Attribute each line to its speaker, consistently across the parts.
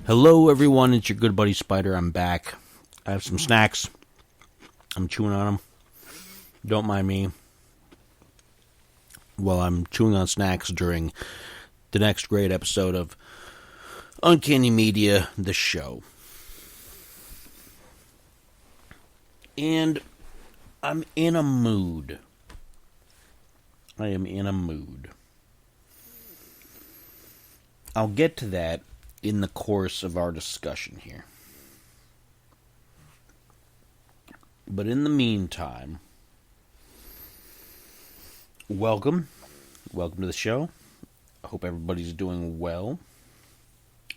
Speaker 1: Hello, everyone. It's your good buddy Spider. I'm back. I have some snacks. I'm chewing on them. Don't mind me while I'm chewing on snacks during the next great episode of Uncanny Media, the show. And I'm in a mood. I am in a mood. I'll get to that in the course of our discussion here. But in the meantime, welcome. Welcome to the show. I hope everybody's doing well.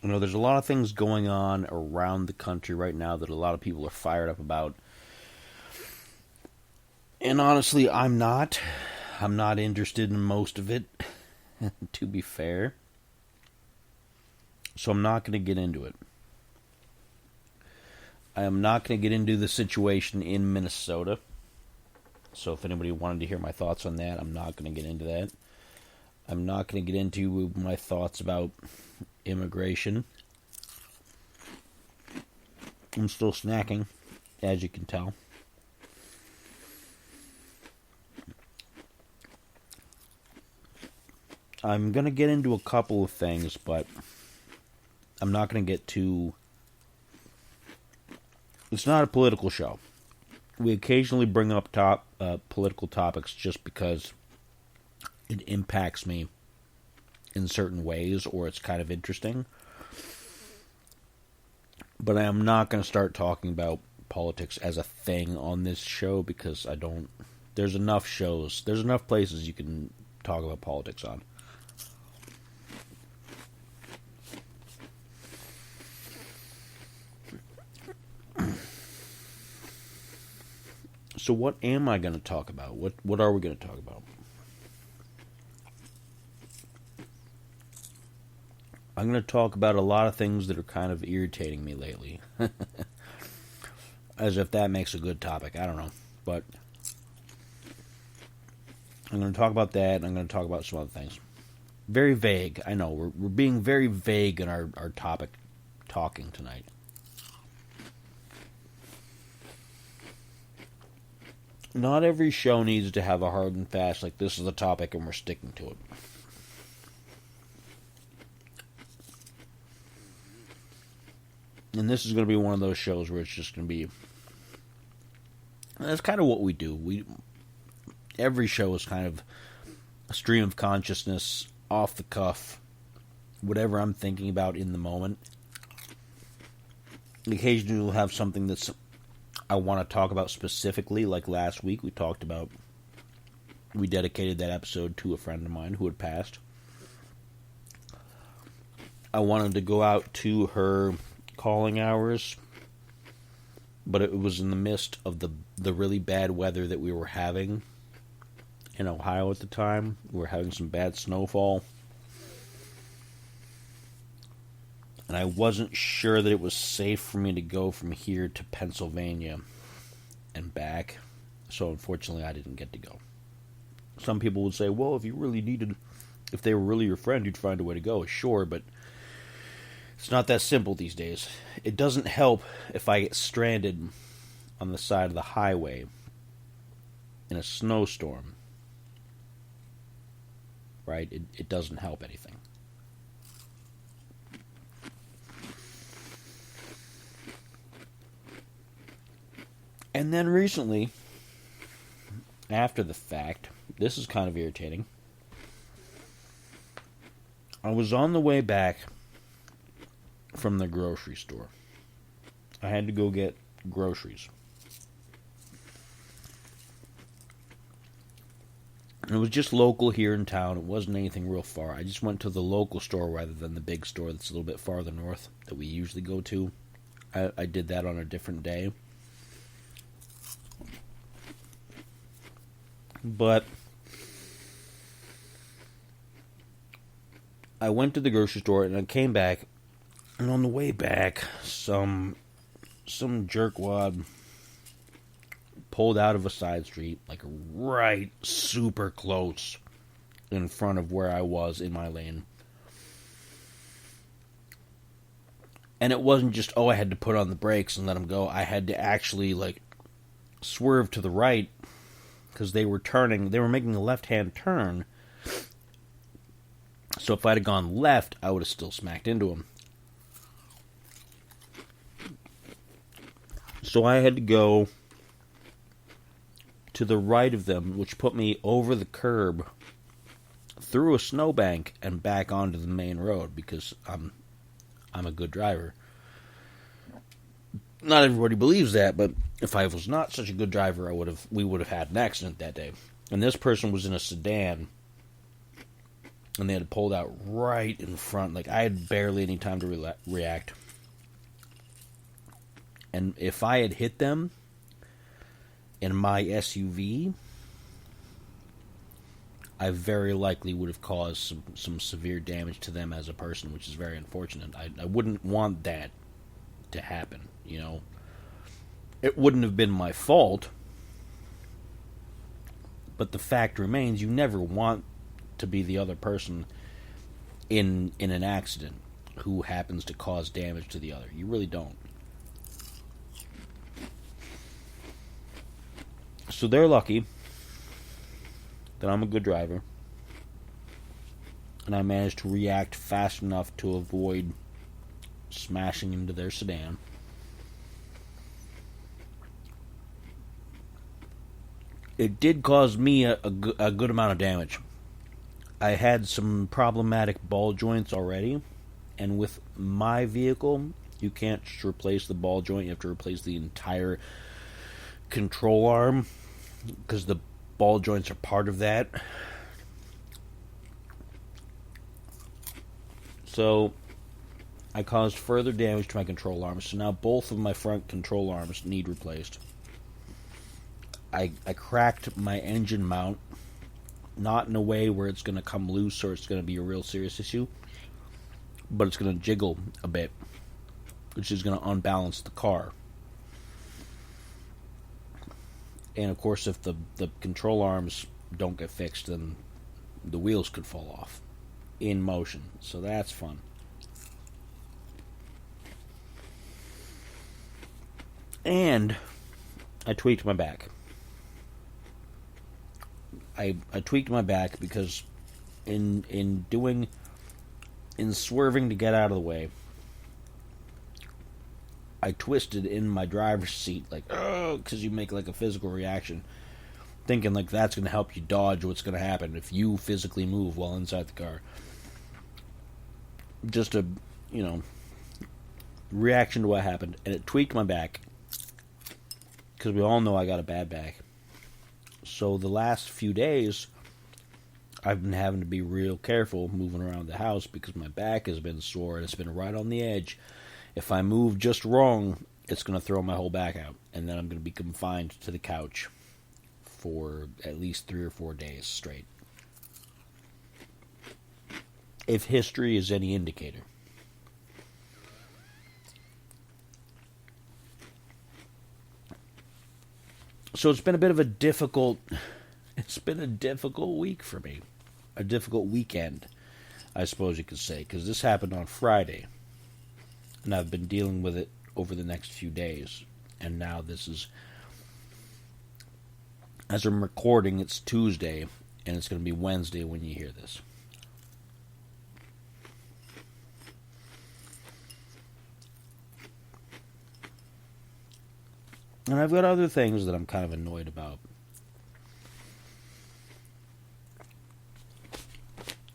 Speaker 1: I know there's a lot of things going on around the country right now that a lot of people are fired up about. And honestly, I'm not. I'm not interested in most of it, to be fair. So I'm not going to get into it. I am not going to get into the situation in Minnesota. So if anybody wanted to hear my thoughts on that, I'm not going to get into that. I'm not going to get into my thoughts about immigration. I'm still snacking, as you can tell. I'm going to get into a couple of things, but I'm not going to get too... It's not a political show. We occasionally bring up political topics just because it impacts me in certain ways or it's kind of interesting. But I am not going to start talking about politics as a thing on this show because I don't... There's enough shows. There's enough places you can talk about politics on. So what am I going to talk about? What are we going to talk about? I'm going to talk about a lot of things that are kind of irritating me lately. As if that makes a good topic. I don't know. But I'm going to talk about that, and I'm going to talk about some other things. Very vague. I know. We're being very vague in our topic talking tonight. Not every show needs to have a hard and fast, like this is the topic and we're sticking to it. And this is going to be one of those shows where it's just going to be... That's kind of what we do. Every show is kind of a stream of consciousness, off the cuff, whatever I'm thinking about in the moment. Occasionally we'll have something that's I want to talk about specifically, like last week we dedicated that episode to a friend of mine who had passed. I wanted to go out to her calling hours, but it was in the midst of the really bad weather that we were having in Ohio at the time. We were having some bad snowfall. And I wasn't sure that it was safe for me to go from here to Pennsylvania and back. So unfortunately I didn't get to go. Some people would say, well, if they were really your friend, you'd find a way to go. Sure, but it's not that simple these days. It doesn't help if I get stranded on the side of the highway in a snowstorm. Right? It doesn't help anything. And then recently, after the fact, this is kind of irritating. I was on the way back from the grocery store. I had to go get groceries. It was just local here in town. It wasn't anything real far. I just went to the local store rather than the big store that's a little bit farther north that we usually go to. I did that on a different day. But I went to the grocery store and I came back, and on the way back, some jerkwad pulled out of a side street, like right super close in front of where I was in my lane. And it wasn't just, oh, I had to put on the brakes and let them go. I had to actually, like, swerve to the right because they were turning. They were making a left-hand turn. So if I'd have gone left, I would have still smacked into them. So I had to go to the right of them, which put me over the curb, through a snowbank, and back onto the main road because I'm a good driver. Not everybody believes that, but if I was not such a good driver, we would have had an accident that day. And this person was in a sedan, and they had pulled out right in front. Like, I had barely any time to react. And if I had hit them in my SUV, I very likely would have caused some severe damage to them as a person, which is very unfortunate. I wouldn't want that to happen, you know. It wouldn't have been my fault, but the fact remains, you never want to be the other person in an accident who happens to cause damage to the other. You really don't. So they're lucky that I'm a good driver, and I managed to react fast enough to avoid smashing into their sedan. It did cause me a good amount of damage. I had some problematic ball joints already, and with my vehicle, you can't just replace the ball joint, you have to replace the entire control arm, because the ball joints are part of that. So I caused further damage to my control arms, so now both of my front control arms need replaced. I cracked my engine mount, not in a way where it's going to come loose or it's going to be a real serious issue, but it's going to jiggle a bit, which is going to unbalance the car. And of course, if the control arms don't get fixed, then the wheels could fall off in motion. So that's fun. And I tweaked my back. I tweaked my back because in swerving to get out of the way, I twisted in my driver's seat, like, oh, because you make like a physical reaction, thinking like that's going to help you dodge what's going to happen if you physically move while inside the car. Just a, reaction to what happened, and it tweaked my back, because we all know I got a bad back. So the last few days, I've been having to be real careful moving around the house because my back has been sore and it's been right on the edge. If I move just wrong, it's going to throw my whole back out, and then I'm going to be confined to the couch for at least 3 or 4 days straight. If history is any indicator. So it's been a bit of a difficult week for me. A difficult weekend, I suppose you could say, because this happened on Friday. And I've been dealing with it over the next few days. And now this is, as I'm recording, it's Tuesday, and it's going to be Wednesday when you hear this. And I've got other things that I'm kind of annoyed about.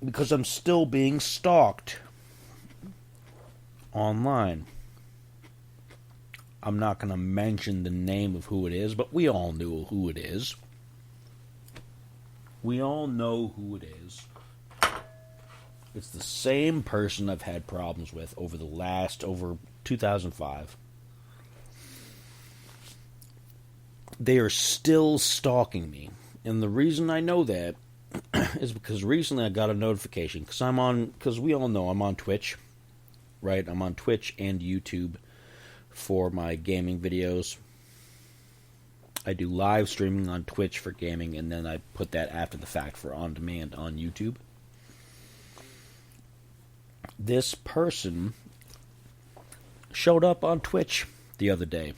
Speaker 1: Because I'm still being stalked online. I'm not going to mention the name of who it is, but we all knew who it is. We all know who it is. It's the same person I've had problems with over 2005. They are still stalking me. And the reason I know that is because recently I got a notification. Because we all know I'm on Twitch. Right? I'm on Twitch and YouTube for my gaming videos. I do live streaming on Twitch for gaming, and then I put that after the fact for on demand on YouTube. This person showed up on Twitch the other day.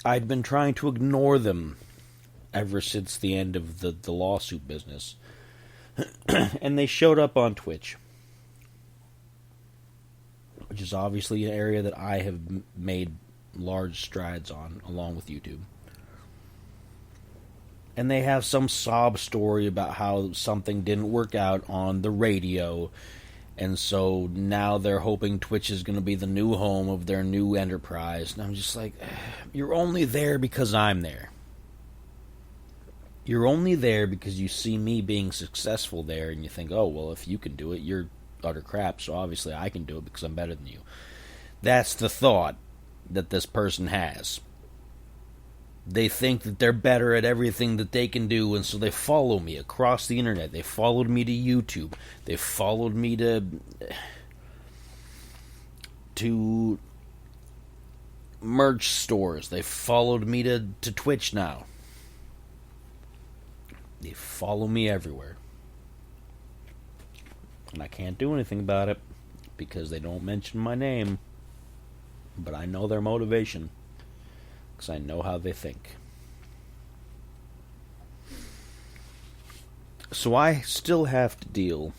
Speaker 1: I'd been trying to ignore them ever since the end of the lawsuit business. And they showed up on Twitch, which is obviously an area that I have made large strides on, along with YouTube. And they have some sob story about how something didn't work out on the radio, and so now they're hoping Twitch is going to be the new home of their new enterprise. And I'm just like, you're only there because I'm there. You're only there because you see me being successful there, and you think, oh, well, if you can do it, you're utter crap, so obviously I can do it because I'm better than you. That's the thought that this person has. They think that they're better at everything that they can do, and so they follow me across the internet. They followed me to YouTube. They followed me to merch stores. They followed me to Twitch now. They follow me everywhere. And I can't do anything about it because they don't mention my name. But I know their motivation because I know how they think. So I still have to deal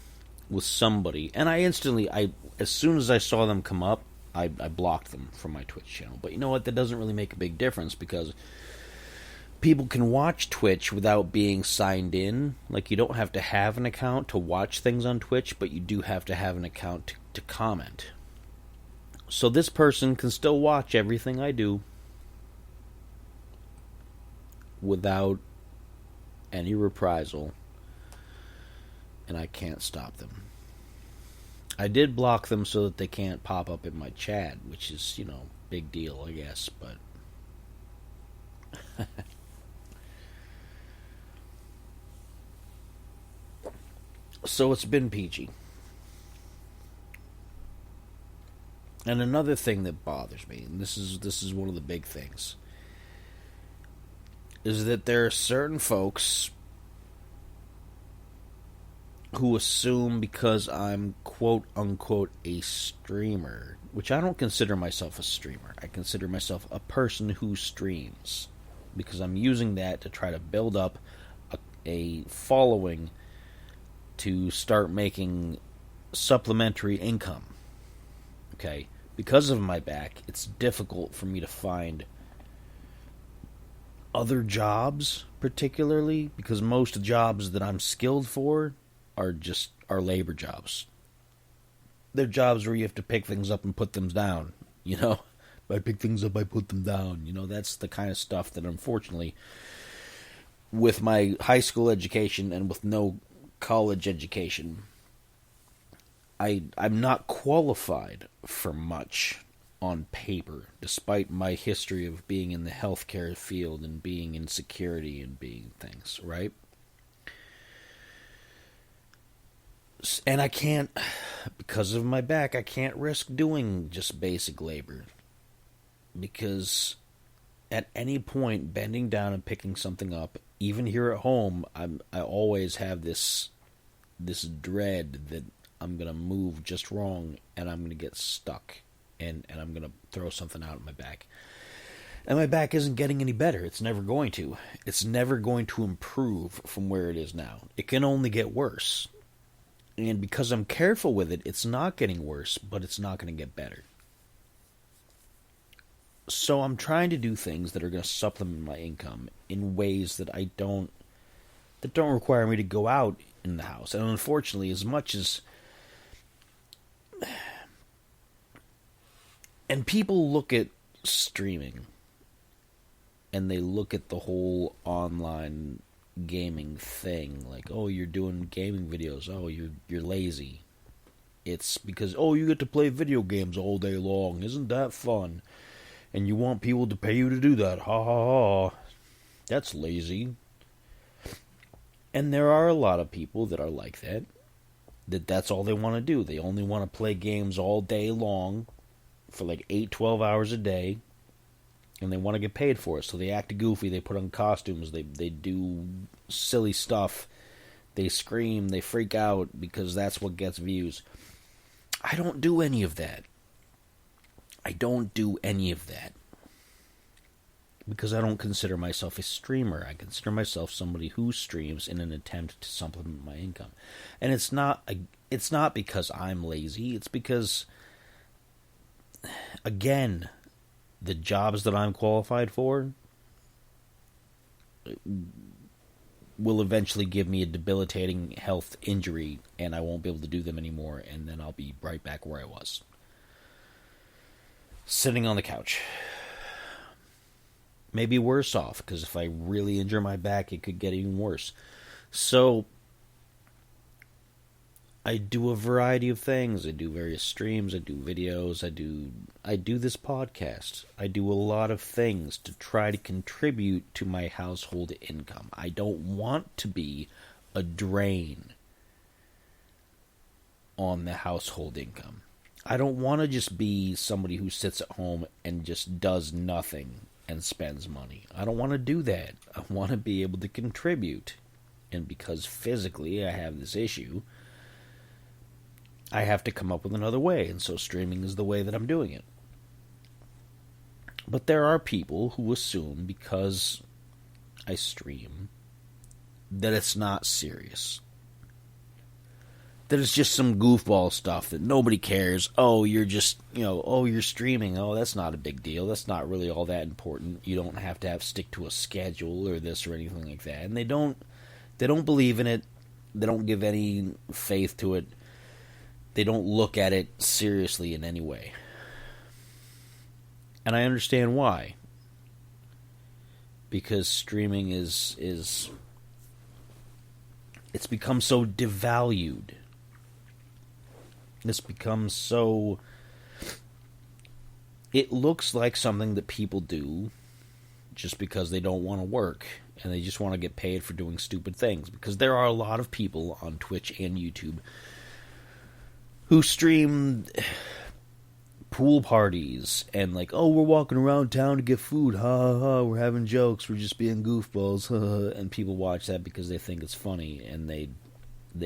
Speaker 1: with somebody, and as soon as I saw them come up, I blocked them from my Twitch channel. But you know what? That doesn't really make a big difference because people can watch Twitch without being signed in. Like, you don't have to have an account to watch things on Twitch, but you do have to have an account to comment. So this person can still watch everything I do without any reprisal, and I can't stop them. I did block them so that they can't pop up in my chat, which is, big deal, I guess, but so it's been peachy. And another thing that bothers me, and this is one of the big things, is that there are certain folks who assume because I'm quote-unquote a streamer, which I don't consider myself a streamer. I consider myself a person who streams, because I'm using that to try to build up a following to start making supplementary income. Okay? Because of my back, it's difficult for me to find other jobs, particularly, because most jobs that I'm skilled for are labor jobs. They're jobs where you have to pick things up and put them down, If I pick things up, I put them down. That's the kind of stuff that, unfortunately, with my high school education and with no college education, I'm not qualified for much on paper, despite my history of being in the healthcare field and being in security and being things, right? And I can't, because of my back, I can't risk doing just basic labor. Because at any point, bending down and picking something up, even here at home, I always have this dread that I'm going to move just wrong and I'm going to get stuck and I'm going to throw something out of my back. And my back isn't getting any better. It's never going to. It's never going to improve from where it is now. It can only get worse. And because I'm careful with it, it's not getting worse, but it's not going to get better. So I'm trying to do things that are going to supplement my income in ways that don't require me to go out in the house. And unfortunately, as much as... And people look at streaming, and they look at the whole online gaming thing, like, oh, you're doing gaming videos, oh, you're lazy. It's because, oh, you get to play video games all day long, isn't that fun? And you want people to pay you to do that, ha ha ha. That's lazy. And there are a lot of people that are like that. That's all they want to do. They only want to play games all day long for like 8-12 hours a day, and they want to get paid for it. So they act goofy, they put on costumes, they do silly stuff, they scream, they freak out because that's what gets views. I don't do any of that. I don't do any of that. Because I don't consider myself a streamer. I consider myself somebody who streams in an attempt to supplement my income. And it's not because I'm lazy. It's because, again, the jobs that I'm qualified for will eventually give me a debilitating health injury, and I won't be able to do them anymore, and then I'll be right back where I was. Sitting on the couch. Maybe worse off, because if I really injure my back, it could get even worse. So, I do a variety of things. I do various streams, I do videos, I do this podcast. I do a lot of things to try to contribute to my household income. I don't want to be a drain on the household income. I don't want to just be somebody who sits at home and just does nothing and spends money. I don't want to do that. I want to be able to contribute. And because physically I have this issue, I have to come up with another way. And so streaming is the way that I'm doing it. But there are people who assume because I stream that it's not serious. That it's just some goofball stuff that nobody cares. Oh, you're just, you're streaming. Oh, that's not a big deal. That's not really all that important. You don't have to stick to a schedule or this or anything like that. And they don't believe in it. They don't give any faith to it. They don't look at it seriously in any way. And I understand why. Because streaming is it's become so devalued. This becomes so... It looks like something that people do just because they don't want to work and they just want to get paid for doing stupid things. Because there are a lot of people on Twitch and YouTube who stream pool parties and we're walking around town to get food, ha ha ha, we're having jokes, we're just being goofballs, ha ha, and people watch that because they think it's funny, and they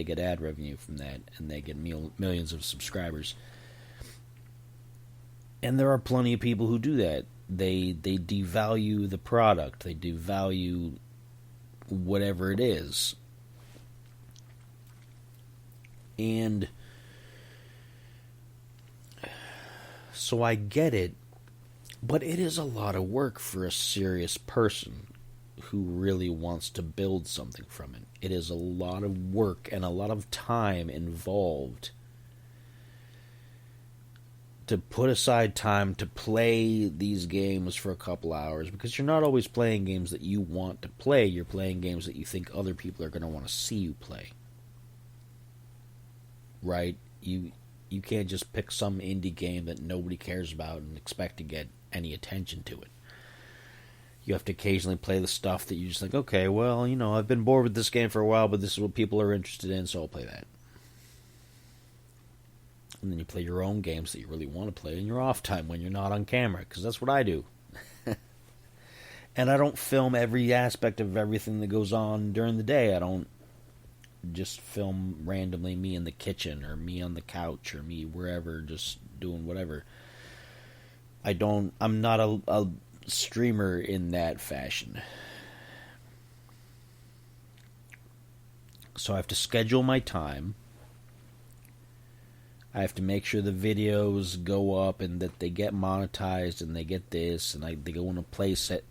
Speaker 1: get ad revenue from that, and they get millions of subscribers. And there are plenty of people who do that. They devalue the product, they devalue whatever it is. And so I get it, but it is a lot of work for a serious person who really wants to build something from it. It is a lot of work and a lot of time involved to put aside time to play these games for a couple hours, because you're not always playing games that you want to play. You're playing games that you think other people are going to want to see you play. Right? You can't just pick some indie game that nobody cares about and expect to get any attention to it. You have to occasionally play the stuff that you just like, okay, well, I've been bored with this game for a while, but this is what people are interested in, so I'll play that. And then you play your own games that you really want to play in your off time when you're not on camera, because that's what I do. And I don't film every aspect of everything that goes on during the day. I don't just film randomly me in the kitchen or me on the couch or me wherever just doing whatever. I'm not a streamer in that fashion. So I have to schedule my time. I have to make sure the videos go up and that they get monetized and they get this and they go in a playlist.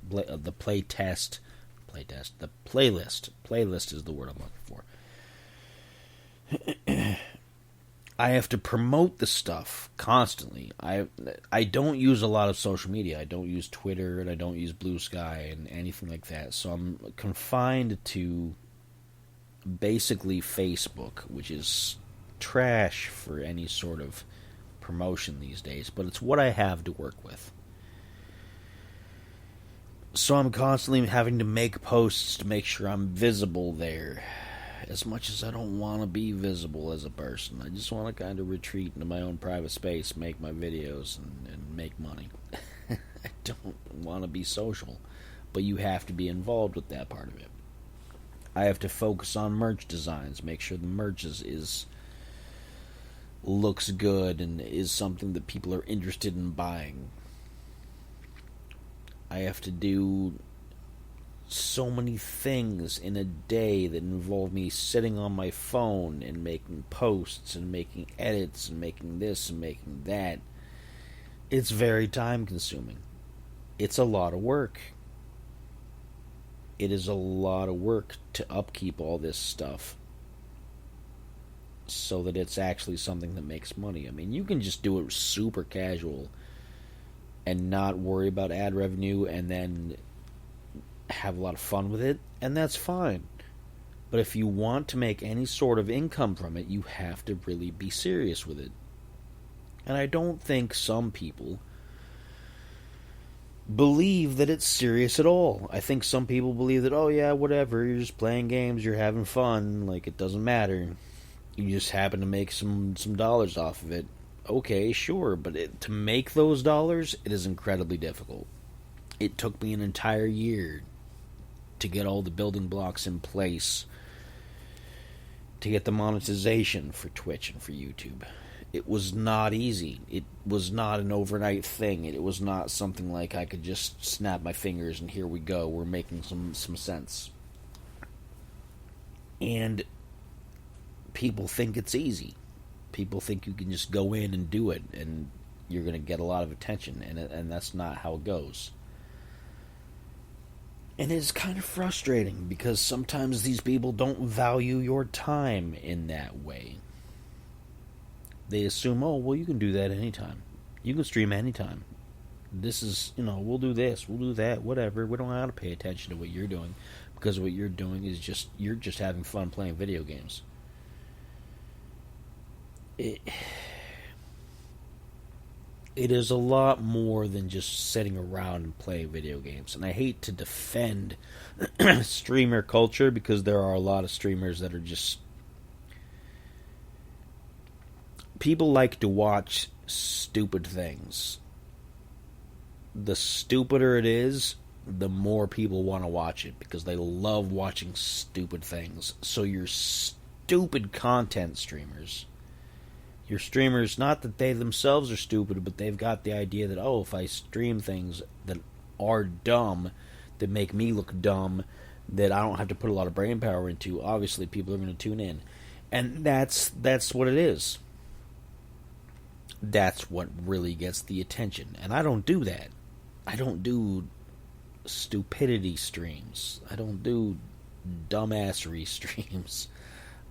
Speaker 1: Playlist is the word I'm looking for. I have to promote the stuff constantly. I don't use a lot of social media. I don't use Twitter and I don't use Blue Sky and anything like that. So I'm confined to basically Facebook, which is trash for any sort of promotion these days, but it's what I have to work with. So I'm constantly having to make posts to make sure I'm visible there. As much as I don't want to be visible as a person, I just want to kind of retreat into my own private space, make my videos, and make money. I don't want to be social, but you have to be involved with that part of it. I have to focus on merch designs, make sure the merch is looks good and is something that people are interested in buying. I have to do so many things in a day that involve me sitting on my phone and making posts and making edits and making this and making that. It's very time consuming. It's a lot of work. It is a lot of work to upkeep all this stuff so that it's actually something that makes money. I mean, you can just do it super casual and not worry about ad revenue and then have a lot of fun with it, and that's fine. But if you want to make any sort of income from it, you have to really be serious with it. And I don't think some people believe that it's serious at all. I think some people believe that, oh yeah, whatever, you're just playing games, you're having fun, like it doesn't matter. You just happen to make some dollars off of it. Okay, sure, but to make those dollars, it is incredibly difficult. It took me an entire year to get all the building blocks in place to get the monetization for Twitch and for YouTube. It was not easy. It was not an overnight thing. It was not something like I could just snap my fingers and here we go. We're making some sense. And people think it's easy. People think you can just go in and do it and you're going to get a lot of attention. And that's not how it goes. And it's kind of frustrating because sometimes these people don't value your time in that way. They assume, oh, well, you can do that anytime. You can stream anytime. This is, we'll do this, we'll do that, whatever. We don't have to pay attention to what you're doing because what you're doing is you're just having fun playing video games. It is a lot more than just sitting around and playing video games. And I hate to defend streamer culture because there are a lot of streamers that are just... People like to watch stupid things. The stupider it is, the more people want to watch it because they love watching stupid things. So you're stupid content streamers. Your streamers, not that they themselves are stupid, but they've got the idea that, oh, if I stream things that are dumb, that make me look dumb, that I don't have to put a lot of brain power into, obviously people are going to tune in. And that's what it is. That's what really gets the attention. And I don't do that. I don't do stupidity streams. I don't do dumbassery streams.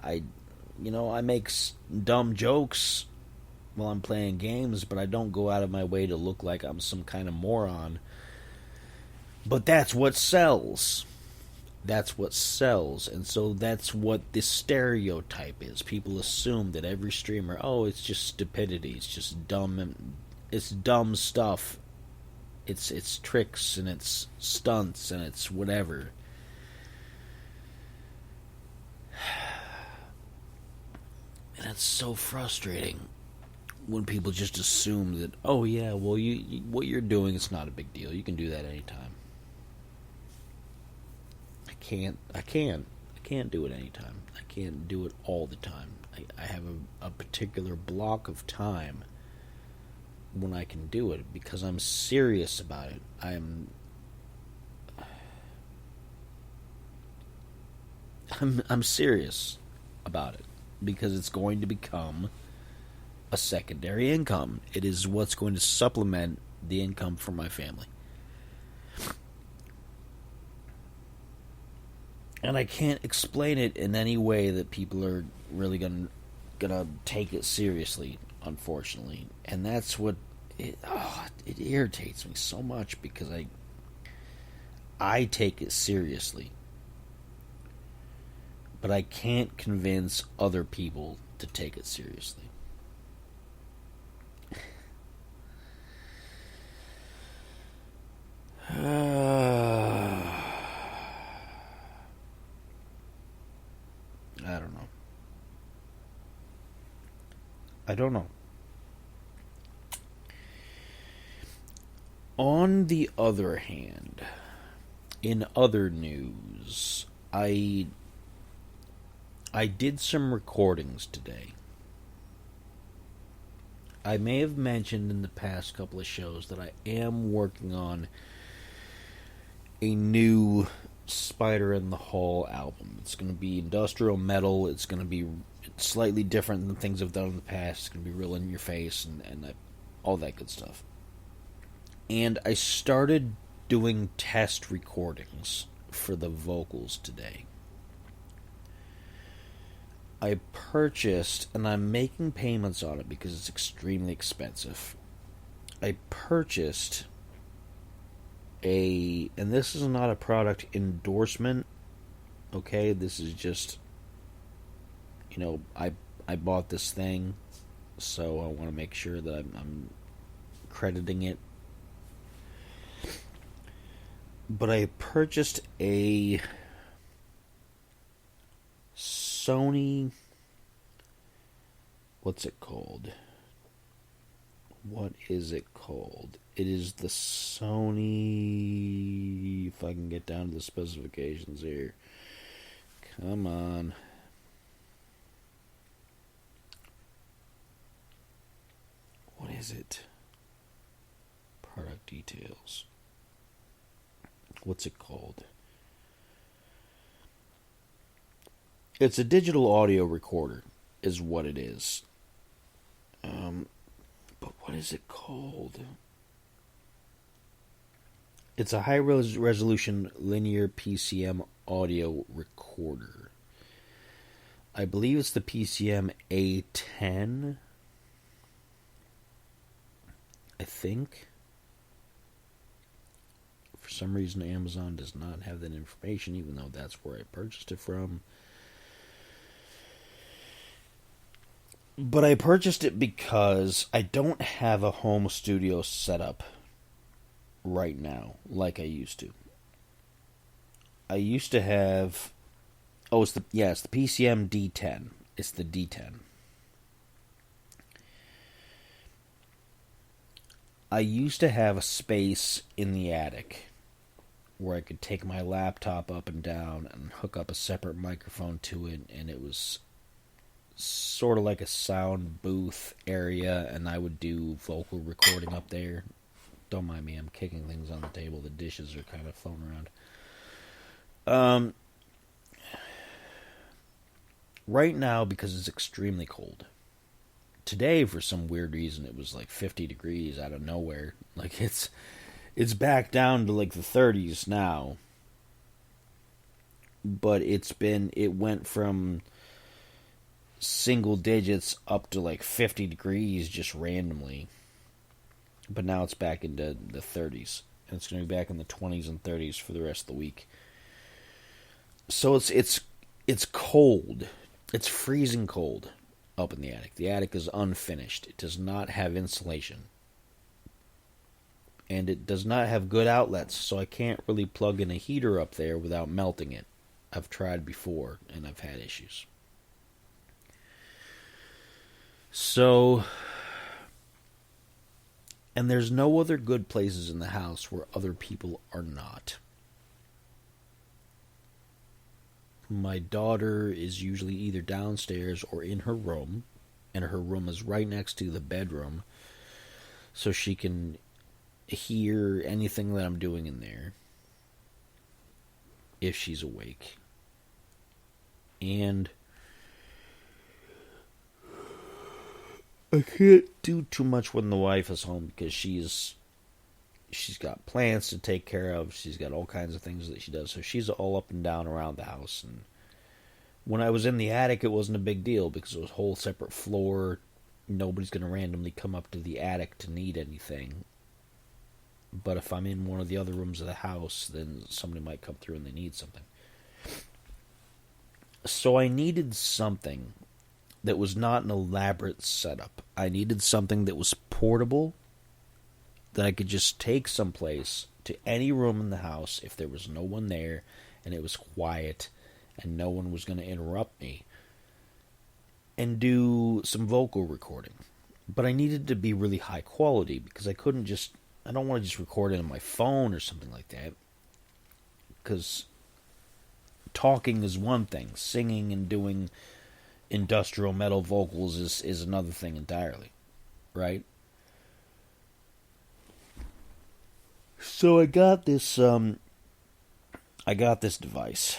Speaker 1: I make dumb jokes while I'm playing games, but I don't go out of my way to look like I'm some kind of moron. But that's what sells. That's what sells. And so that's what the stereotype is. People assume that every streamer, oh, it's just stupidity. It's just dumb. It's dumb stuff. It's tricks and it's stunts and it's whatever. And it's so frustrating when people just assume that, oh yeah, well, what you're doing is not a big deal. You can do that anytime. I can't do it anytime. I can't do it all the time. I have a particular block of time when I can do it because I'm serious about it. I'm serious about it because it's going to become a secondary income. It is what's going to supplement the income for my family. And I can't explain it in any way that people are really gonna take it seriously, unfortunately. And that's what it irritates me so much because I take it seriously. But I can't convince other people to take it seriously. I don't know. On the other hand, in other news, I did some recordings today. I may have mentioned in the past couple of shows that I am working on a new Spider in the Hall album. It's going to be industrial metal. It's going to be slightly different than things I've done in the past. It's going to be real in your face and all that good stuff. And I started doing test recordings for the vocals today. I purchased, and I'm making payments on it because it's extremely expensive. I purchased and this is not a product endorsement, okay? This is just, I bought this thing, so I want to make sure that I'm crediting it. But I purchased a Sony, what's it called? What is it called? It is the Sony, if I can get down to the specifications here. Come on. What is it? Product details. What's it called? It's a digital audio recorder, is what it is. But what is it called? It's a high-resolution linear PCM audio recorder. I believe it's the PCM A10. I think. For some reason, Amazon does not have that information, even though that's where I purchased it from. But I purchased it because I don't have a home studio set up right now like I used to. I used to have... it's the PCM D10. It's the D10. I used to have a space in the attic where I could take my laptop up and down and hook up a separate microphone to it, and it was sort of like a sound booth area, and I would do vocal recording up there. Don't mind me, I'm kicking things on the table. The dishes are kind of floating around. Right now, because it's extremely cold. Today, for some weird reason, it was like 50 degrees out of nowhere. Like, it's back down to like the 30s now. But it went from single digits up to like 50 degrees just randomly. But now it's back into the 30s. And it's going to be back in the 20s and 30s for the rest of the week. So it's cold. It's freezing cold up in the attic. The attic is unfinished. It does not have insulation. And it does not have good outlets, so I can't really plug in a heater up there without melting it. I've tried before, and I've had issues. So, and there's no other good places in the house where other people are not. My daughter is usually either downstairs or in her room, and her room is right next to the bedroom, so she can hear anything that I'm doing in there if she's awake. And I can't do too much when the wife is home because she's got plants to take care of. She's got all kinds of things that she does. So she's all up and down around the house. And when I was in the attic, it wasn't a big deal because it was a whole separate floor. Nobody's going to randomly come up to the attic to need anything. But if I'm in one of the other rooms of the house, then somebody might come through and they need something. So I needed something that was not an elaborate setup. I needed something that was portable, that I could just take someplace to any room in the house if there was no one there and it was quiet and no one was going to interrupt me, and do some vocal recording. But I needed to be really high quality because I don't want to just record it on my phone or something like that, because talking is one thing, singing and doing industrial metal vocals is another thing entirely. right? So I got this device,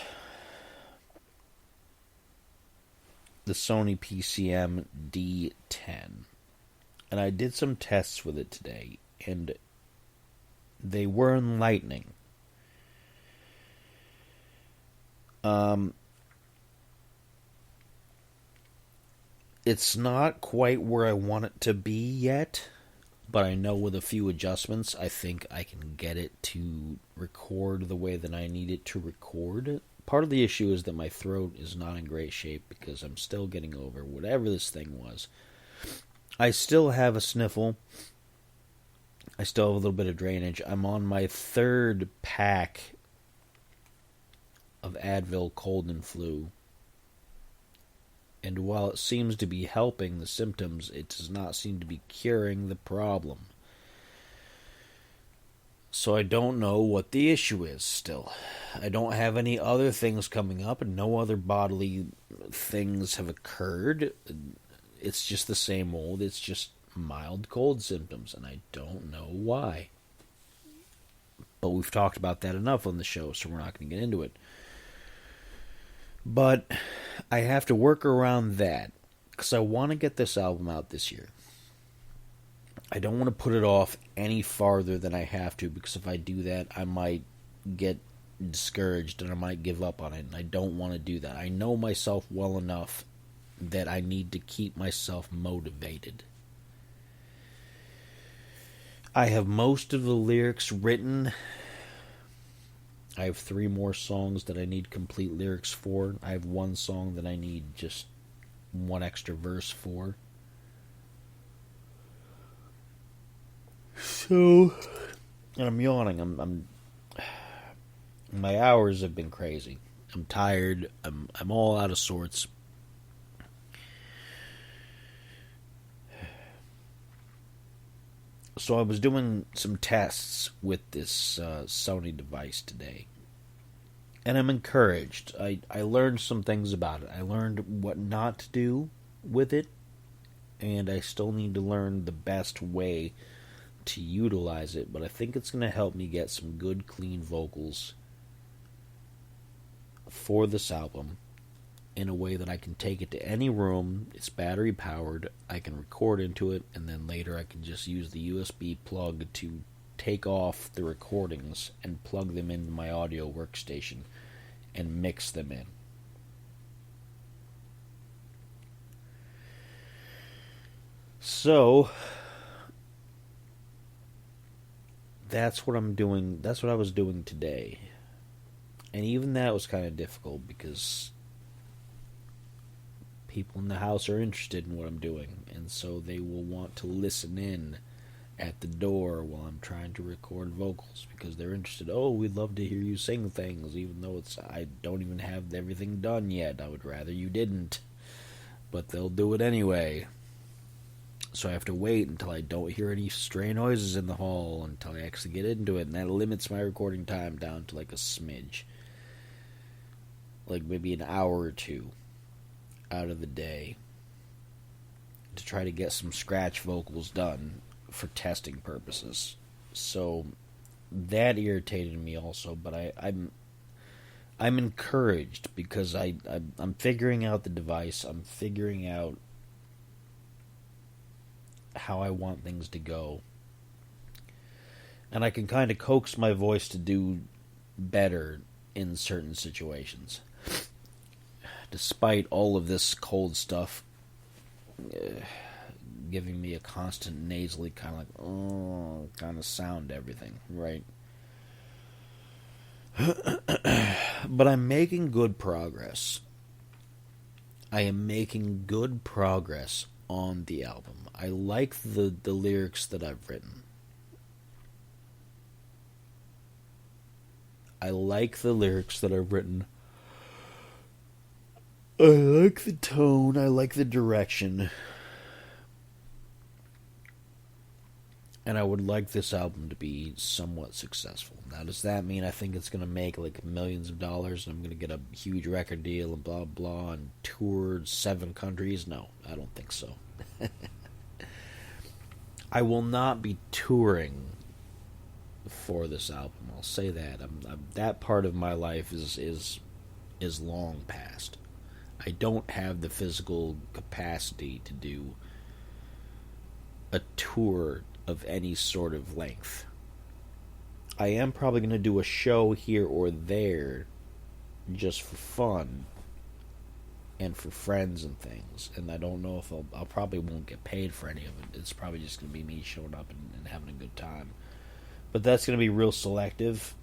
Speaker 1: the Sony PCM D10, and I did some tests with it today, and they were enlightening. It's not quite where I want it to be yet, but I know with a few adjustments, I think I can get it to record the way that I need it to record. Part of the issue is that my throat is not in great shape because I'm still getting over whatever this thing was. I still have a sniffle. I still have a little bit of drainage. I'm on my third pack of Advil cold and flu. And while it seems to be helping the symptoms, it does not seem to be curing the problem. So I don't know what the issue is still. I don't have any other things coming up, and no other bodily things have occurred. It's just the same old. It's just mild cold symptoms, and I don't know why. But we've talked about that enough on the show, so we're not going to get into it. But I have to work around that because I want to get this album out this year. I don't want to put it off any farther than I have to, because if I do that, I might get discouraged and I might give up on it, and I don't want to do that. I know myself well enough that I need to keep myself motivated. I have most of the lyrics written. I have 3 more songs that I need complete lyrics for. I have 1 song that I need just 1 extra verse for. So, and I'm yawning. I'm my hours have been crazy. I'm tired. I'm all out of sorts. So I was doing some tests with this Sony device today, and I'm encouraged. I learned some things about it. I learned what not to do with it, and I still need to learn the best way to utilize it, but I think it's going to help me get some good, clean vocals for this album in a way that I can take it to any room. It's battery powered. I can record into it, and then later I can just use the USB plug to take off the recordings and plug them into my audio workstation and mix them in. So that's what I'm doing. That's what I was doing today. And even that was kind of difficult because people in the house are interested in what I'm doing, and so they will want to listen in at the door while I'm trying to record vocals because they're interested. Oh, we'd love to hear you sing things, even though I don't even have everything done yet. I would rather you didn't, but they'll do it anyway. So I have to wait until I don't hear any stray noises in the hall until I actually get into it, and that limits my recording time down to like a smidge. Like maybe an hour or 2 out of the day to try to get some scratch vocals done for testing purposes. So that irritated me also, but I'm encouraged because I'm figuring out the device. I'm figuring out how I want things to go, and I can kind of coax my voice to do better in certain situations. Despite all of this cold stuff giving me a constant nasally kind of like, oh, kind of sound to everything, right? But I'm making good progress. I am making good progress on the album. I like the lyrics that I've written. I like the lyrics that I've written. I like the tone. I like the direction. And I would like this album to be somewhat successful. Now, does that mean I think it's going to make like millions of dollars and I'm going to get a huge record deal and blah, blah, and tour 7 countries? No, I don't think so. I will not be touring for this album. I'll say that. That part of my life is long past. I don't have the physical capacity to do a tour of any sort of length. I am probably going to do a show here or there just for fun and for friends and things. And I don't know if I'll probably won't get paid for any of it. It's probably just going to be me showing up and having a good time. But that's going to be real selective.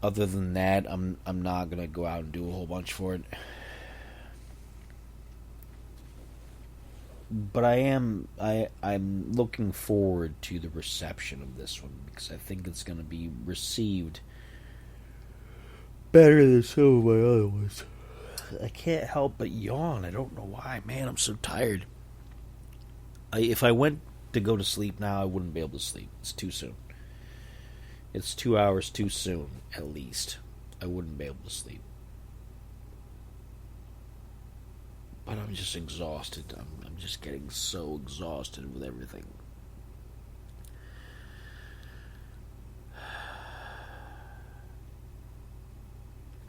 Speaker 1: Other than that, I'm not going to go out and do a whole bunch for it. But I'm looking forward to the reception of this one, because I think it's going to be received better than some of my other ones. I can't help but yawn. I don't know why. Man, I'm so tired. If I went to go to sleep now, I wouldn't be able to sleep. It's too soon. It's 2 hours too soon, at least. I wouldn't be able to sleep. But I'm just exhausted. I'm just getting so exhausted with everything.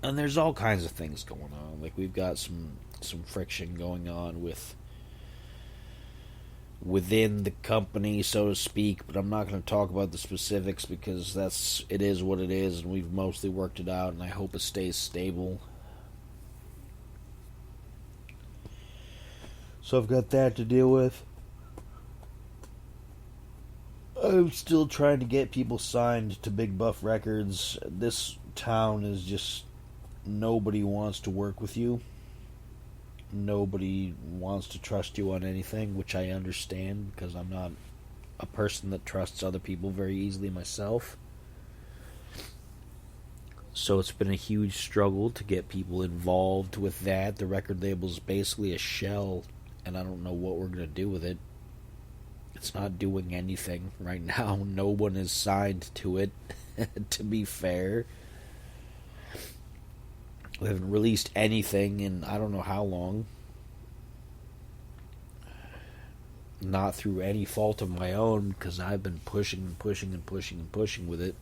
Speaker 1: And there's all kinds of things going on. Like, we've got some friction going on within the company, so to speak, but I'm not going to talk about the specifics, because it is what it is, and we've mostly worked it out, and I hope it stays stable. So I've got that to deal with. I'm still trying to get people signed to Big Buff Records. This town is just... nobody wants to work with you. Nobody wants to trust you on anything, which I understand, because I'm not a person that trusts other people very easily myself. So it's been a huge struggle to get people involved with that. The record label is basically a shell, and I don't know what we're going to do with it. It's not doing anything right now. No one is signed to it, to be fair. We haven't released anything in I don't know how long. Not through any fault of my own, because I've been pushing and pushing and pushing and pushing with it.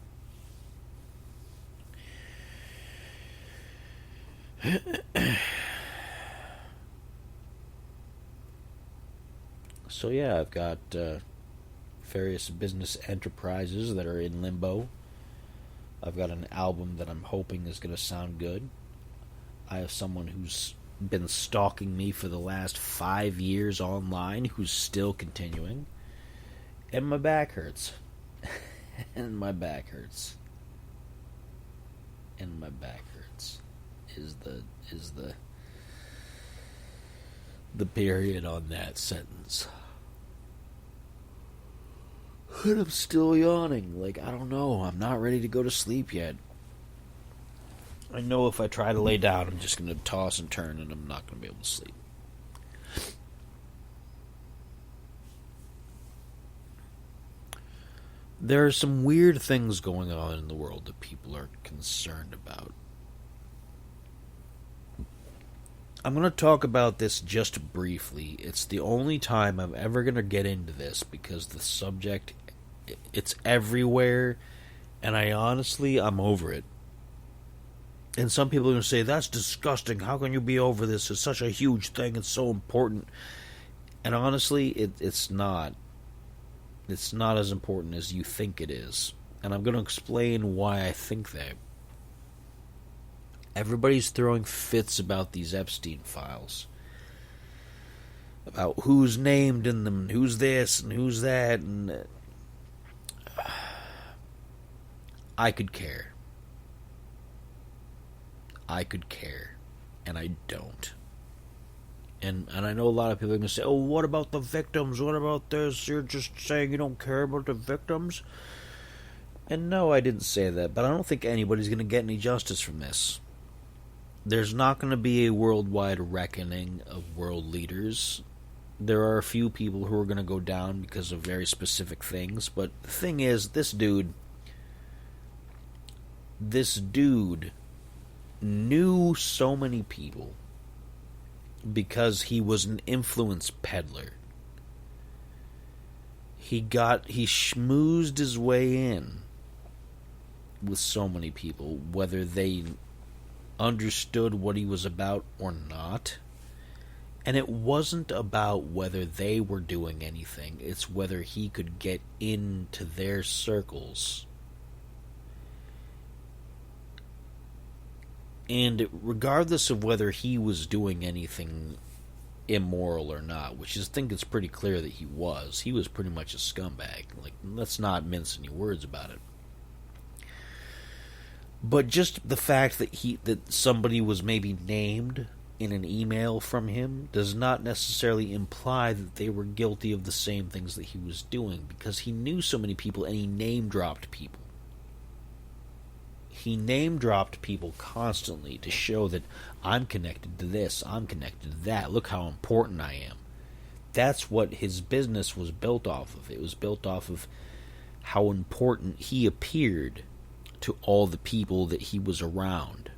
Speaker 1: So yeah, I've got various business enterprises that are in limbo. I've got an album that I'm hoping is going to sound good. I have someone who's been stalking me for the last 5 years online who's still continuing. And my back hurts. And my back hurts. And my back hurts. Is the period on that sentence. And I'm still yawning. Like, I don't know. I'm not ready to go to sleep yet. I know if I try to lay down, I'm just going to toss and turn, and I'm not going to be able to sleep. There are some weird things going on in the world that people are concerned about. I'm going to talk about this just briefly. It's the only time I'm ever going to get into this, because the subject, it's everywhere, and I'm over it. And some people are going to say, that's disgusting. How can you be over this? It's such a huge thing. It's so important. And honestly, it's not. It's not as important as you think it is. And I'm going to explain why I think that. Everybody's throwing fits about these Epstein files. About who's named in them, and who's this, and who's that. And I could care. I could care, and I don't. And I know a lot of people are going to say, oh, what about the victims? What about this? You're just saying you don't care about the victims? And no, I didn't say that, but I don't think anybody's going to get any justice from this. There's not going to be a worldwide reckoning of world leaders. There are a few people who are going to go down because of very specific things, but the thing is, this dude knew so many people because he was an influence peddler. He schmoozed his way in with so many people, whether they understood what he was about or not. And it wasn't about whether they were doing anything, it's whether he could get into their circles. And regardless of whether he was doing anything immoral or not, which I think it's pretty clear that he was pretty much a scumbag. Like, let's not mince any words about it. But just the fact that somebody was maybe named in an email from him does not necessarily imply that they were guilty of the same things that he was doing, because he knew so many people and he name-dropped people. He name-dropped people constantly to show that I'm connected to this, I'm connected to that, look how important I am. That's what his business was built off of. It was built off of how important he appeared to all the people that he was around.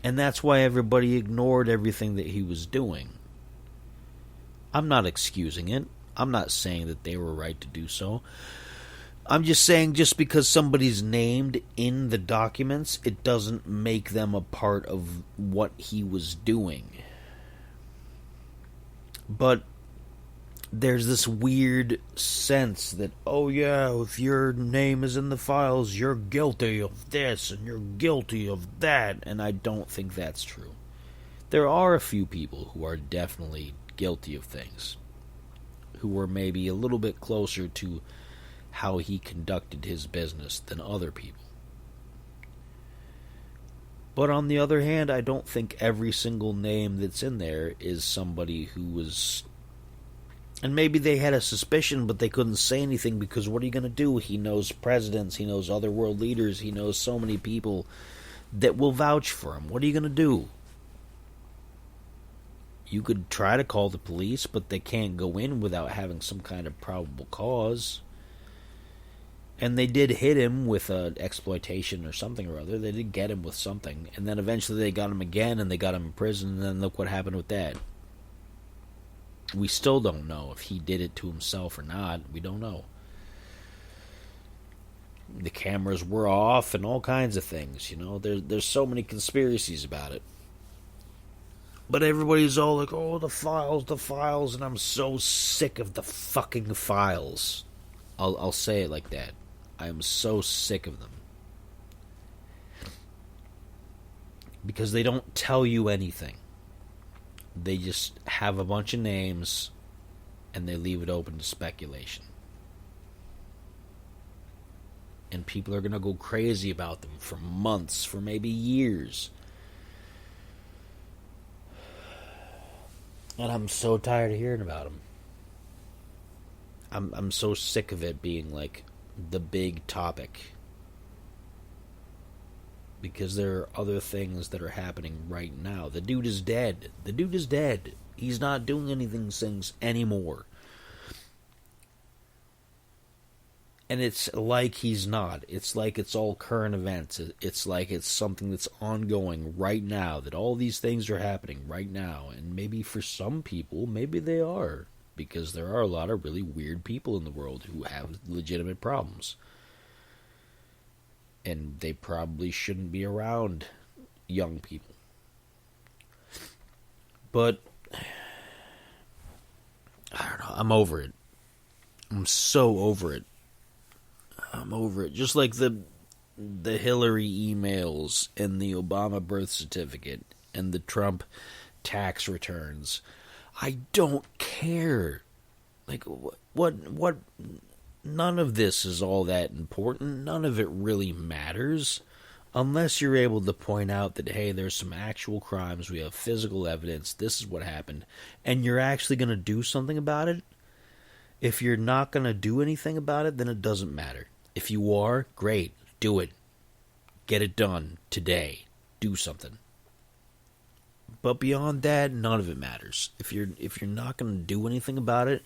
Speaker 1: And that's why everybody ignored everything that he was doing. I'm not excusing it. I'm not saying that they were right to do so. I'm just saying, just because somebody's named in the documents, it doesn't make them a part of what he was doing. But there's this weird sense that, oh yeah, if your name is in the files, you're guilty of this and you're guilty of that, and I don't think that's true. There are a few people who are definitely guilty of things, who are maybe a little bit closer to how he conducted his business than other people. But on the other hand, I don't think every single name that's in there is somebody who was... And maybe they had a suspicion, but they couldn't say anything, because what are you going to do? He knows presidents, he knows other world leaders, he knows so many people that will vouch for him. What are you going to do? You could try to call the police, but they can't go in without having some kind of probable cause. And they did hit him with exploitation or something or other. They did get him with something. And then eventually they got him again, and they got him in prison, and then look what happened with that. We still don't know if he did it to himself or not. We don't know. The cameras were off and all kinds of things, you know. There's so many conspiracies about it. But everybody's all like, oh, the files, and I'm so sick of the fucking files. I'll say it like that. I am so sick of them. Because they don't tell you anything. They just have a bunch of names and they leave it open to speculation. And people are going to go crazy about them for months, for maybe years. And I'm so tired of hearing about them. I'm so sick of it being like the big topic. Because there are other things that are happening right now. The dude is dead. The dude is dead. He's not doing anything things anymore. And it's like he's not. It's like it's all current events. It's like it's something that's ongoing right now. That all these things are happening right now. And maybe for some people, maybe they are. Because there are a lot of really weird people in the world who have legitimate problems. And they probably shouldn't be around young people. But I don't know. I'm over it. I'm so over it. I'm over it. Just like the Hillary emails and the Obama birth certificate and the Trump tax returns. I don't care. Like, what? None of this is all that important. None of it really matters. Unless you're able to point out that, hey, there's some actual crimes, we have physical evidence, this is what happened, and you're actually going to do something about it. If you're not going to do anything about it, then it doesn't matter. If you are, great, do it. Get it done today. Do something. But beyond that, none of it matters. If you're not going to do anything about it,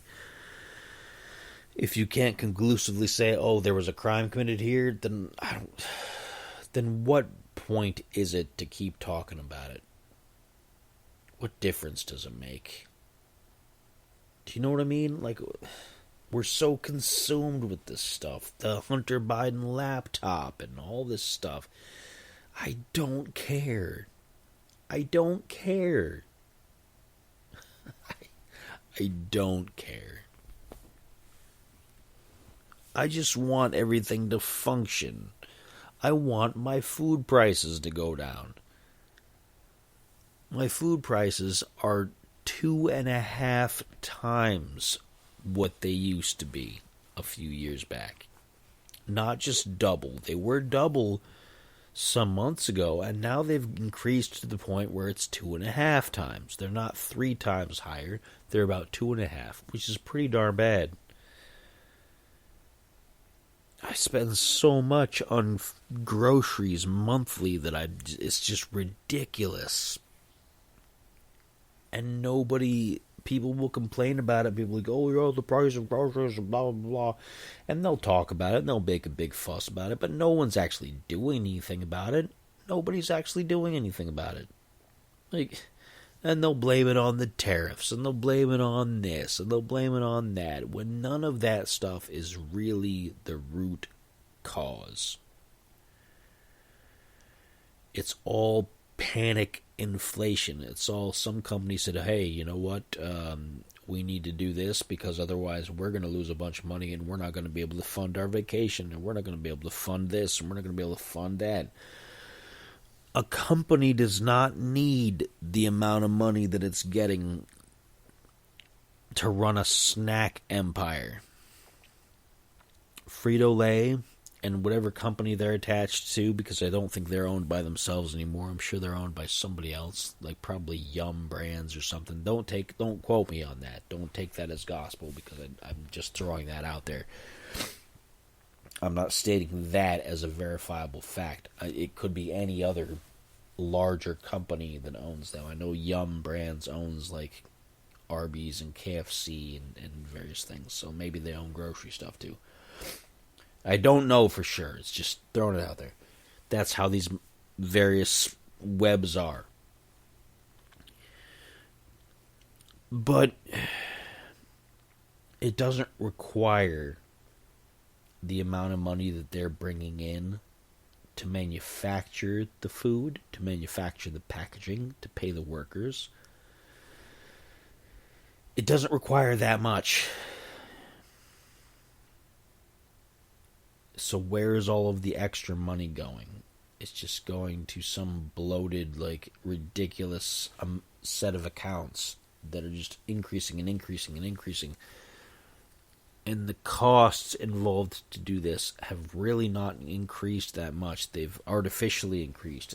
Speaker 1: if you can't conclusively say, oh, there was a crime committed here, then what point is it to keep talking about it? What difference does it make? Do you know what I mean? Like, we're so consumed with this stuff. The Hunter Biden laptop and all this stuff. I don't care. I don't care. I don't care. I just want everything to function. I want my food prices to go down. My food prices are 2.5 times what they used to be a few years back. Not just double. They were double some months ago, and now they've increased to the point where it's 2.5 times. They're not 3 times higher. They're about 2.5, which is pretty darn bad. I spend so much on groceries monthly that it's just ridiculous. And people will complain about it. People will go, oh, the price of groceries, blah, blah, blah. And they'll talk about it, and they'll make a big fuss about it, but no one's actually doing anything about it. Nobody's actually doing anything about it. And they'll blame it on the tariffs, and they'll blame it on this, and they'll blame it on that, when none of that stuff is really the root cause. It's all panic inflation. It's all, some company said, hey, you know what, we need to do this because otherwise we're going to lose a bunch of money and we're not going to be able to fund our vacation, and we're not going to be able to fund this, and we're not going to be able to fund that. A company does not need the amount of money that it's getting to run a snack empire. Frito-Lay and whatever company they're attached to, because I don't think they're owned by themselves anymore. I'm sure they're owned by somebody else, like probably Yum Brands or something. Don't quote me on that. Don't take that as gospel, because I'm just throwing that out there. I'm not stating that as a verifiable fact. It could be any other larger company that owns them. I know Yum Brands owns like Arby's and KFC and various things, so maybe they own grocery stuff too. I don't know for sure. It's just throwing it out there. That's how these various webs are. But it doesn't require the amount of money that they're bringing in to manufacture the food, to manufacture the packaging, to pay the workers. It doesn't require that much. So where is all of the extra money going? It's just going to some bloated, like, ridiculous set of accounts that are just increasing and increasing and increasing. And the costs involved to do this have really not increased that much. They've artificially increased.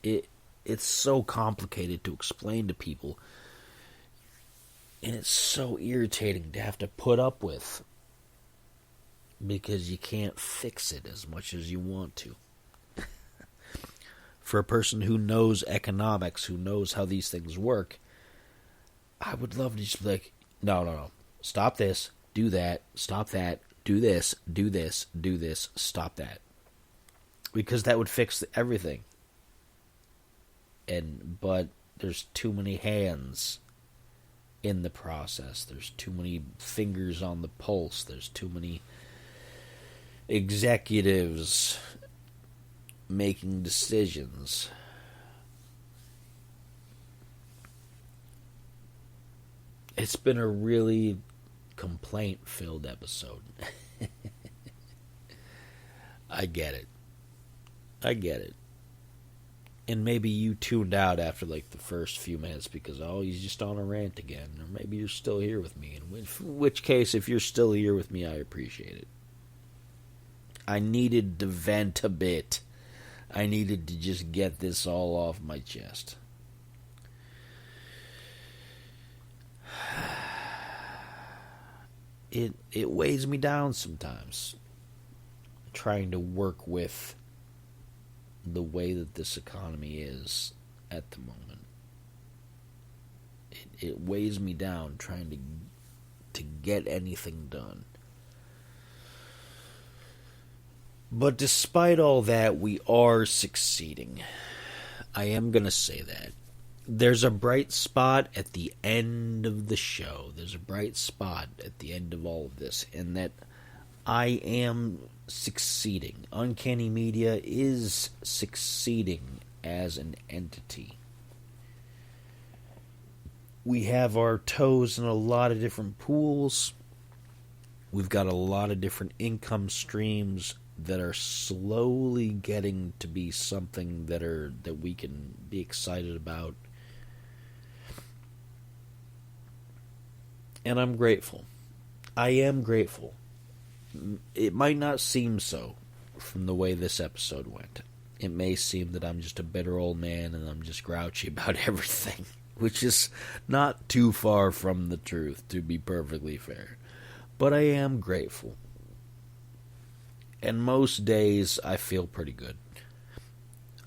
Speaker 1: It's so complicated to explain to people, and it's so irritating to have to put up with, because you can't fix it as much as you want to. For a person who knows economics, who knows how these things work, I would love to just be like, no. Stop this, do that, stop that, do this, stop that. Because that would fix everything. But there's too many hands in the process. There's too many fingers on the pulse. There's too many executives making decisions. It's been a really complaint-filled episode. I get it. And maybe you tuned out after like the first few minutes because, he's just on a rant again. Or maybe you're still here with me. In which case, if you're still here with me, I appreciate it. I needed to vent a bit. I needed to just get this all off my chest. It weighs me down sometimes, trying to work with the way that this economy is at the moment. It weighs me down trying to get anything done. But despite all that, we are succeeding. I am going to say that. There's a bright spot at the end of the show. There's a bright spot at the end of all of this, and that I am succeeding. Uncanny Media is succeeding as an entity. We have our toes in a lot of different pools. We've got a lot of different income streams that are slowly getting to be something that we can be excited about. And I'm grateful. I am grateful. It might not seem so from the way this episode went. It may seem that I'm just a bitter old man and I'm just grouchy about everything, which is not too far from the truth, to be perfectly fair. But I am grateful. And most days I feel pretty good.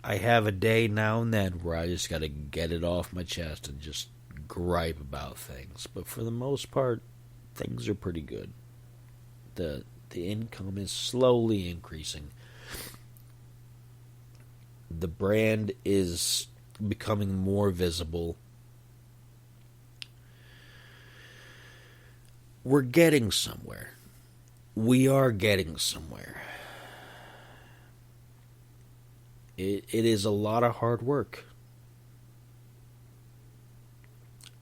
Speaker 1: I have a day now and then where I just got to get it off my chest and just gripe about things, but for the most part, things are pretty good. The income is slowly increasing. The brand is becoming more visible. We're getting somewhere. We are getting somewhere. It is a lot of hard work.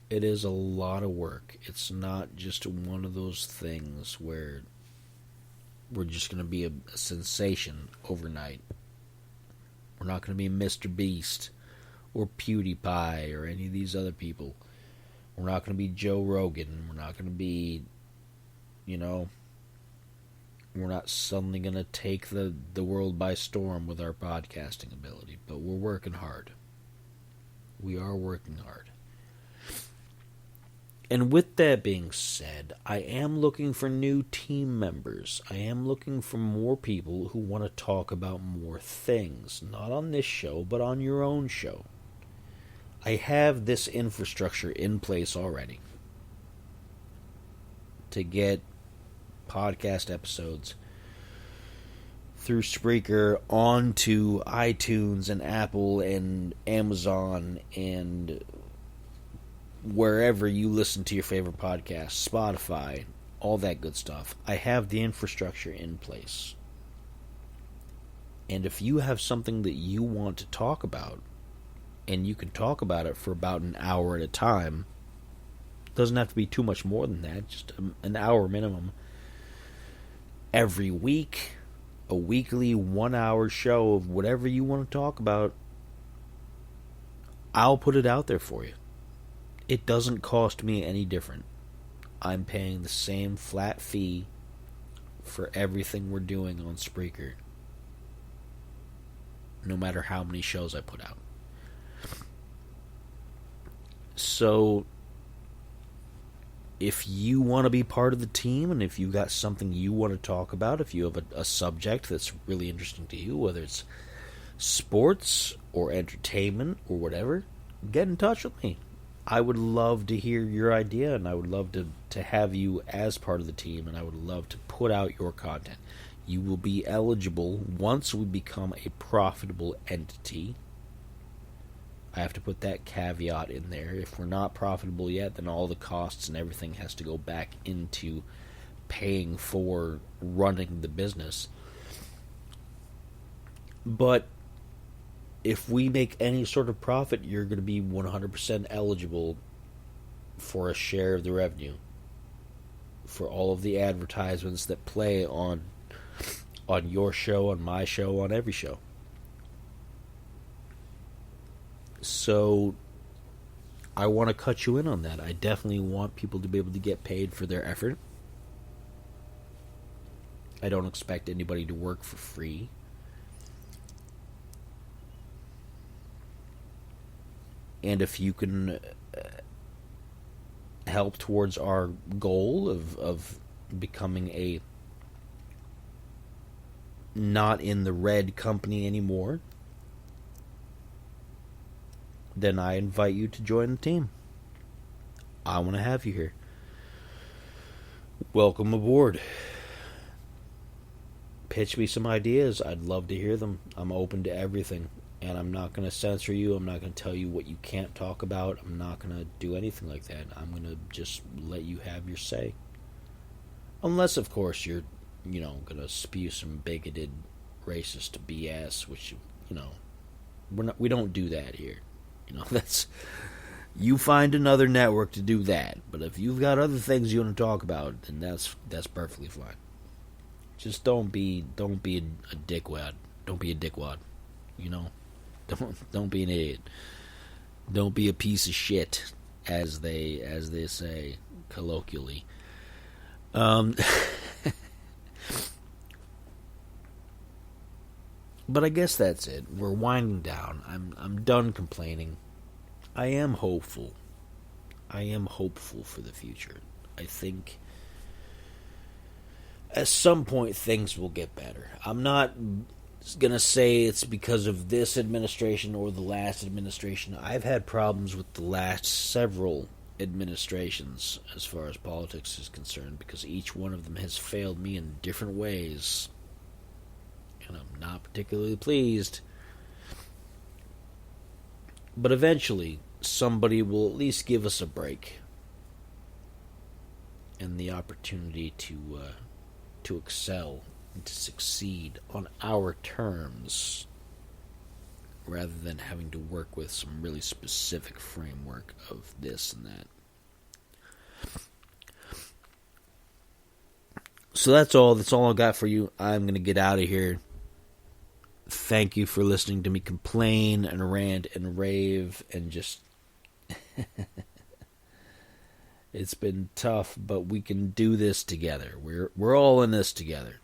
Speaker 1: It is a lot of work. It's not just one of those things where we're just going to be a sensation overnight. We're not going to be Mr. Beast or PewDiePie or any of these other people. We're not going to be Joe Rogan. We're not going to be, we're not suddenly going to take the world by storm with our podcasting ability. But we're working hard. We are working hard. And with that being said, I am looking for new team members. I am looking for more people who want to talk about more things. Not on this show, but on your own show. I have this infrastructure in place already to get podcast episodes through Spreaker onto iTunes and Apple and Amazon and wherever you listen to your favorite podcast, Spotify, all that good stuff. I have the infrastructure in place. And if you have something that you want to talk about, and you can talk about it for about an hour at a time, doesn't have to be too much more than that, just an hour minimum, every week, a weekly 1 hour show of whatever you want to talk about, I'll put it out there for you. It doesn't cost me any different. I'm paying the same flat fee for everything we're doing on Spreaker, no matter how many shows I put out. So, if you want to be part of the team, and if you got something you want to talk about, if you have a subject that's really interesting to you, whether it's sports or entertainment or whatever, get in touch with me. I would love to hear your idea, and I would love to have you as part of the team, and I would love to put out your content. You will be eligible once we become a profitable entity. I have to put that caveat in there. If we're not profitable yet, then all the costs and everything has to go back into paying for running the business. But if we make any sort of profit, you're going to be 100% eligible for a share of the revenue for all of the advertisements that play on your show, on my show, on every show. So I want to cut you in on that. I definitely want people to be able to get paid for their effort. I don't expect anybody to work for free. And if you can help towards our goal of becoming a not in the red company anymore, then I invite you to join the team. I want to have you here. Welcome aboard. pitch me some ideas. I'd love to hear them. I'm open to everything. And I'm not going to censor you. I'm not going to tell you what you can't talk about. I'm not going to do anything like that. I'm going to just let you have your say. Unless, of course, you're, going to spew some bigoted, racist BS, which, we don't do that here. That's, you find another network to do that. But if you've got other things you want to talk about, then that's perfectly fine. Just don't be a dickwad. Don't be a dickwad. Don't be an idiot. Don't be a piece of shit, as they say colloquially. But I guess that's it. We're winding down. I'm done complaining. I am hopeful. I am hopeful for the future. I think at some point things will get better. I'm not going to say it's because of this administration or the last administration. I've had problems with the last several administrations as far as politics is concerned, because each one of them has failed me in different ways, and I'm not particularly pleased. But eventually somebody will at least give us a break and the opportunity to excel and to succeed on our terms, rather than having to work with some really specific framework of this and that. So that's all. That's all I got for you. I'm going to get out of here. Thank you for listening to me complain and rant and rave and just... It's been tough, but we can do this together. We're all in this together.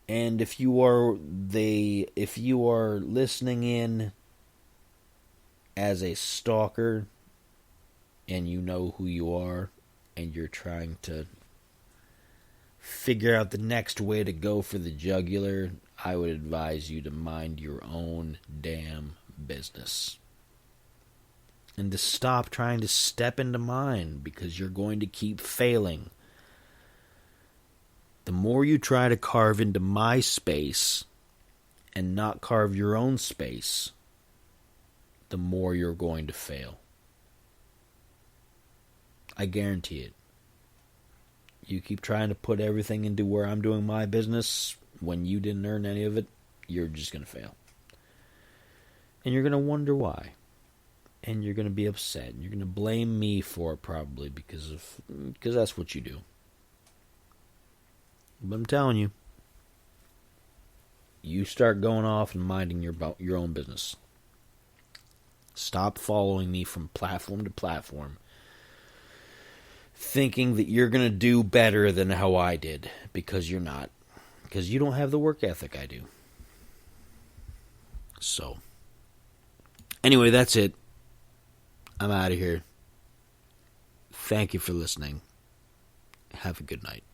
Speaker 1: And if you are listening in as a stalker, and you know who you are, and you're trying to figure out the next way to go for the jugular, I would advise you to mind your own damn business. And to stop trying to step into mine, because you're going to keep failing. The more you try to carve into my space and not carve your own space, the more you're going to fail. I guarantee it. You keep trying to put everything into where I'm doing my business when you didn't earn any of it, you're just going to fail. And you're going to wonder why. And you're going to be upset. And you're going to blame me for it probably because that's what you do. But I'm telling you, you start going off and minding your own business. Stop following me from platform to platform, thinking that you're going to do better than how I did, because you're not. Because you don't have the work ethic I do. So, anyway, that's it. I'm out of here. Thank you for listening. Have a good night.